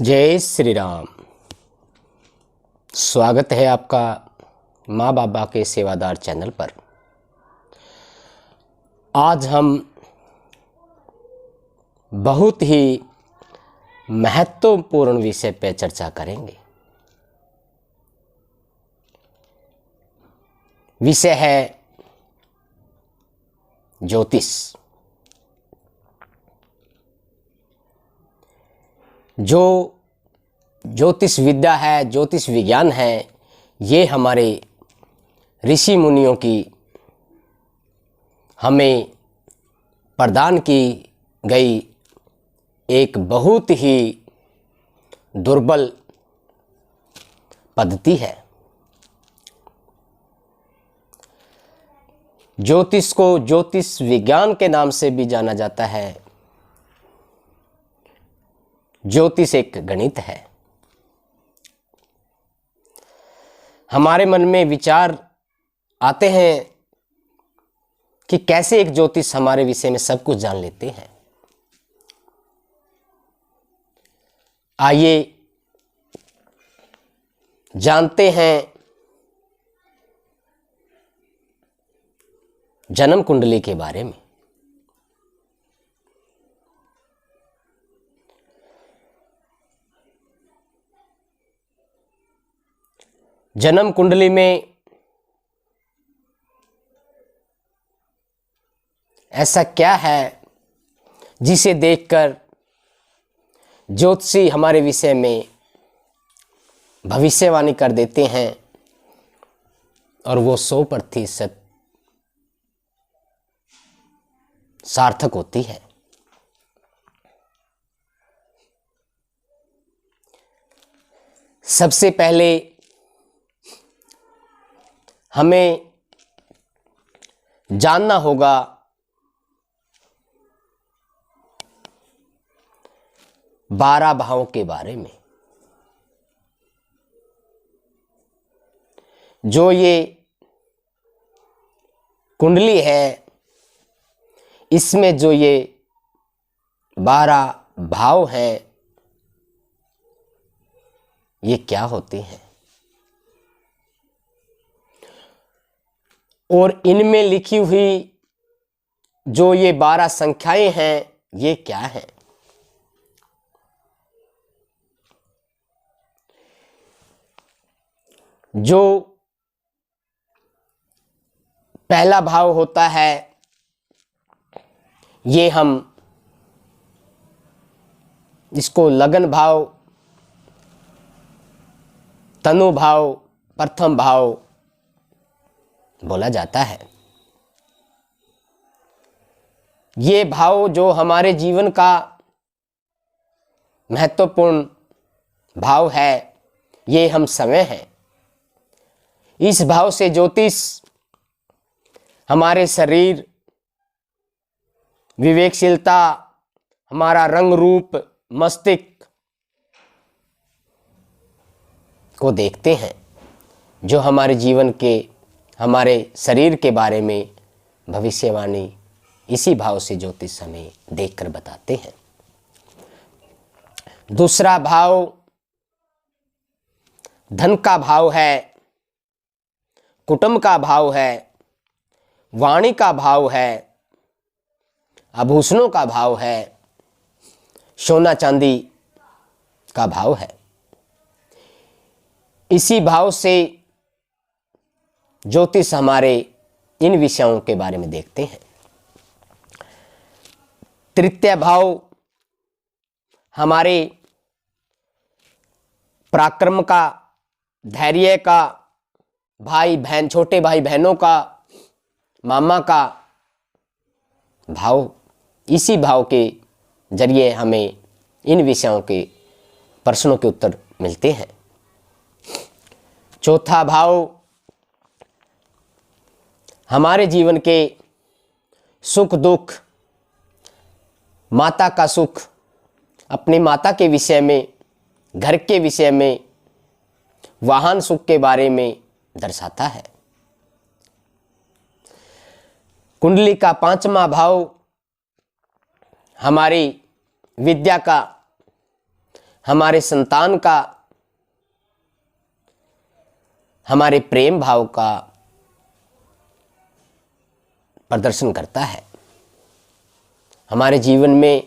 जय श्री राम। स्वागत है आपका माँ बाबा के सेवादार चैनल पर। आज हम बहुत ही महत्वपूर्ण विषय पर चर्चा करेंगे। विषय है ज्योतिष। जो ज्योतिष विद्या है, ज्योतिष विज्ञान है, ये हमारे ऋषि मुनियों की हमें प्रदान की गई एक बहुत ही दुर्बल पद्धति है। ज्योतिष को ज्योतिष विज्ञान के नाम से भी जाना जाता है। ज्योतिष एक गणित है। हमारे मन में विचार आते हैं कि कैसे एक ज्योतिष हमारे विषय में सब कुछ जान लेते हैं। आइए जानते हैं जन्म कुंडली के बारे में। जन्म कुंडली में ऐसा क्या है जिसे देखकर ज्योतिषी हमारे विषय में भविष्यवाणी कर देते हैं और वो 100% सार्थक होती है। सबसे पहले हमें जानना होगा बारह भावों के बारे में। जो ये कुंडली है, इसमें जो ये 12 भाव हैं, ये क्या होते हैं और इनमें लिखी हुई जो ये 12 संख्याएं हैं, ये क्या है। जो पहला भाव होता है, ये हम इसको लगन भाव, तनु भाव, प्रथम भाव बोला जाता है। ये भाव जो हमारे जीवन का महत्वपूर्ण भाव है, ये हम समय हैं। इस भाव से ज्योतिष हमारे शरीर, विवेकशीलता, हमारा रंग रूप, मस्तिष्क को देखते हैं। जो हमारे जीवन के, हमारे शरीर के बारे में भविष्यवाणी इसी भाव से ज्योतिष हमें देखकर बताते हैं। दूसरा भाव धन का भाव है, कुटुंब का भाव है, वाणी का भाव है, आभूषणों का भाव है, सोना चांदी का भाव है। इसी भाव से ज्योतिष हमारे इन विषयों के बारे में देखते हैं। तृतीय भाव हमारे पराक्रम का, धैर्य का, भाई बहन, छोटे भाई बहनों का, मामा का भाव। इसी भाव के जरिए हमें इन विषयों के प्रश्नों के उत्तर मिलते हैं। चौथा भाव हमारे जीवन के सुख दुख, माता का सुख, अपनी माता के विषय में, घर के विषय में, वाहन सुख के बारे में दर्शाता है। कुंडली का 5वां भाव हमारी विद्या का, हमारे संतान का, हमारे प्रेम भाव का प्रदर्शन करता है। हमारे जीवन में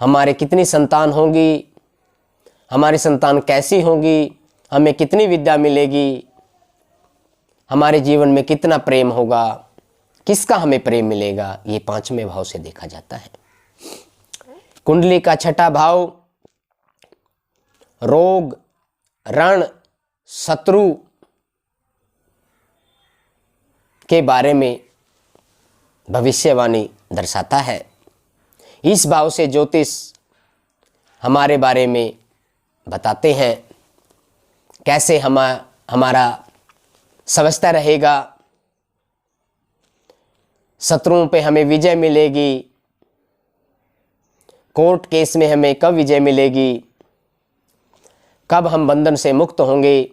हमारे कितनी संतान होंगी, हमारी संतान कैसी होंगी, हमें कितनी विद्या मिलेगी, हमारे जीवन में कितना प्रेम होगा, किसका हमें प्रेम मिलेगा, ये पांचवें भाव से देखा जाता है। कुंडली का छठा भाव रोग, रण, शत्रु के बारे में भविष्यवाणी दर्शाता है। इस भाव से ज्योतिष हमारे बारे में बताते हैं कैसे हमारा स्वास्थ्य रहेगा, शत्रुओं पे हमें विजय मिलेगी, कोर्ट केस में हमें कब विजय मिलेगी, कब हम बंधन से मुक्त होंगे,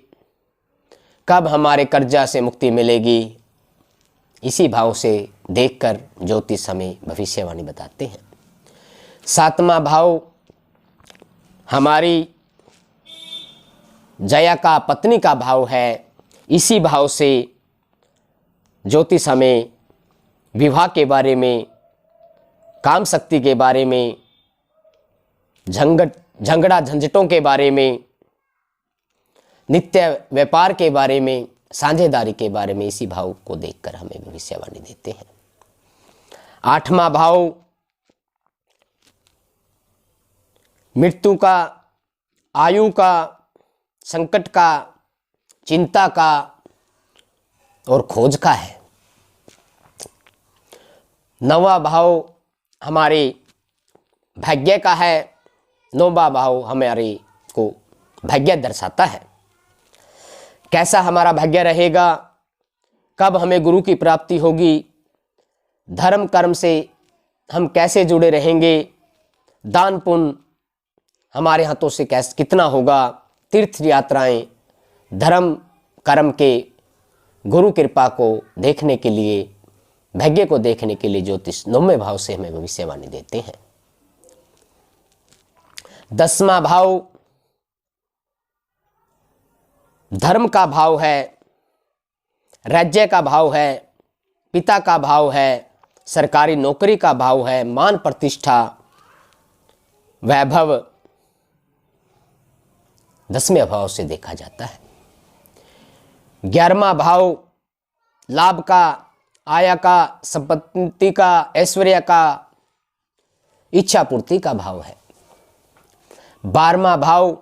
कब हमारे कर्जा से मुक्ति मिलेगी। इसी भाव से देखकर ज्योतिष हमें भविष्यवाणी बताते हैं। सातवां भाव हमारी जया का पत्नी का भाव है। इसी भाव से ज्योतिष हमें विवाह के बारे में, काम शक्ति के बारे में, झगड़ा झंझटों के बारे में, नित्य व्यापार के बारे में, साझेदारी के बारे में इसी भाव को देखकर हमें भविष्यवाणी देते हैं। आठवां भाव मृत्यु का, आयु का, संकट का, चिंता का और खोज का है। नौवां भाव हमारे भाग्य का है। नौवां भाव हमारे को भाग्य दर्शाता है। कैसा हमारा भाग्य रहेगा, कब हमें गुरु की प्राप्ति होगी, धर्म कर्म से हम कैसे जुड़े रहेंगे, दान पुण्य हमारे हाथों से कैसे कितना होगा, तीर्थ यात्राएं, धर्म कर्म के गुरु कृपा को देखने के लिए, भाग्य को देखने के लिए ज्योतिष नौवें भाव से हमें भविष्यवाणी देते हैं। 10वां भाव धर्म का भाव है, राज्य का भाव है, पिता का भाव है, सरकारी नौकरी का भाव है, मान प्रतिष्ठा वैभव 10वें भाव से देखा जाता है। 11वां भाव लाभ का, आय का, संपत्ति का, ऐश्वर्य का, इच्छा पूर्ति का भाव है। 12वां भाव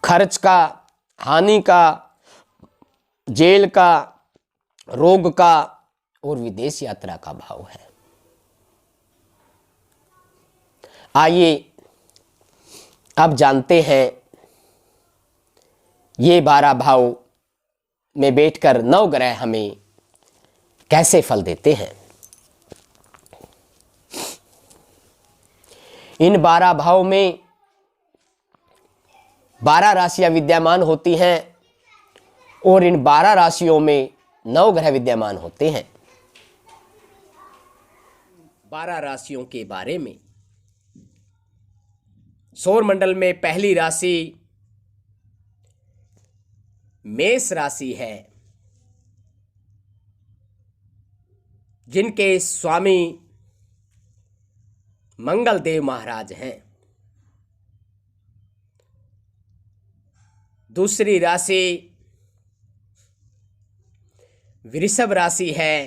खर्च का, हानि का, जेल का, रोग का और विदेश यात्रा का भाव है। आइए अब जानते हैं ये 12 भाव में बैठकर 9 ग्रह हमें कैसे फल देते हैं। इन 12 भाव में 12 राशियां विद्यमान होती हैं और इन 12 राशियों में 9 ग्रह विद्यमान होते हैं। 12 राशियों के बारे में सौर मंडल में पहली राशि मेष राशि है, जिनके स्वामी मंगल देव महाराज हैं। दूसरी राशि वृषभ राशि है,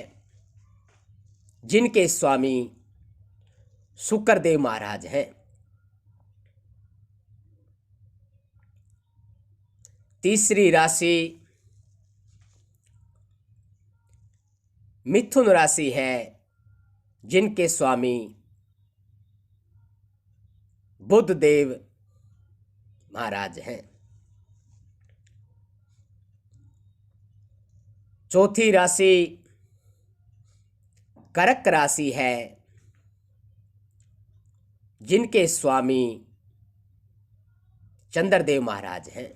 जिनके स्वामी शुक्र देव महाराज हैं। तीसरी राशि मिथुन राशि है, जिनके स्वामी बुध देव महाराज हैं। चौथी राशि कर्क राशि है, जिनके स्वामी चंद्रदेव महाराज हैं।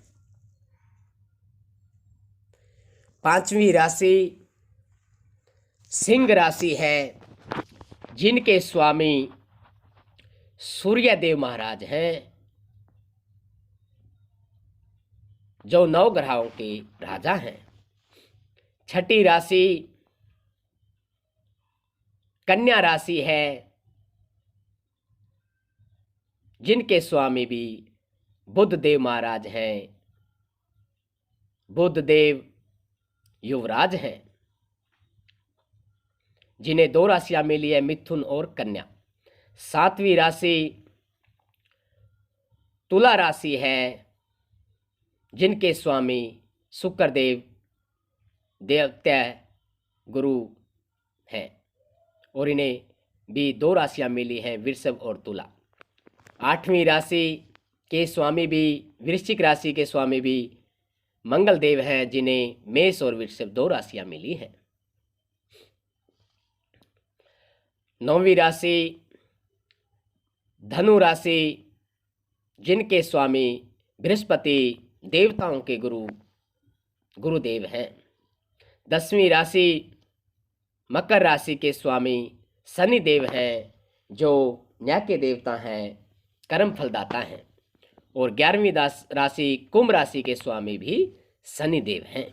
5वीं राशि सिंह राशि है, जिनके स्वामी सूर्यदेव महाराज हैं, जो 9 ग्रहों के राजा हैं। छठी राशि कन्या राशि है, जिनके स्वामी भी बुध देव महाराज हैं। बुध देव युवराज हैं, जिन्हें 2 राशियां मिली है, मिथुन और कन्या। 7वीं राशि तुला राशि है, जिनके स्वामी शुक्रदेव देवता गुरु हैं, और इन्हें भी 2 राशियां मिली हैं, वृषभ और तुला। 8वीं राशि के स्वामी भी, वृश्चिक राशि के स्वामी भी मंगल देव हैं, जिन्हें मेष और वृषभ 2 राशियां मिली हैं। 9वीं राशि धनु राशि, जिनके स्वामी बृहस्पति देवताओं के गुरुदेव हैं। 10वीं राशि मकर राशि के स्वामी शनि देव हैं, जो न्याय के देवता हैं, कर्म फलदाता हैं। और 11वीं राशि कुंभ राशि के स्वामी भी शनि देव हैं।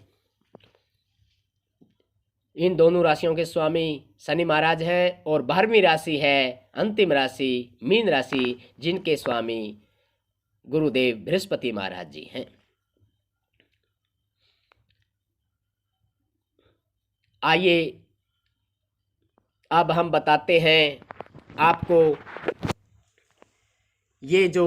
इन दोनों राशियों के स्वामी शनि महाराज हैं। और 12वीं राशि है अंतिम राशि मीन राशि, जिनके स्वामी गुरुदेव बृहस्पति महाराज जी हैं। आइए अब हम बताते हैं आपको ये जो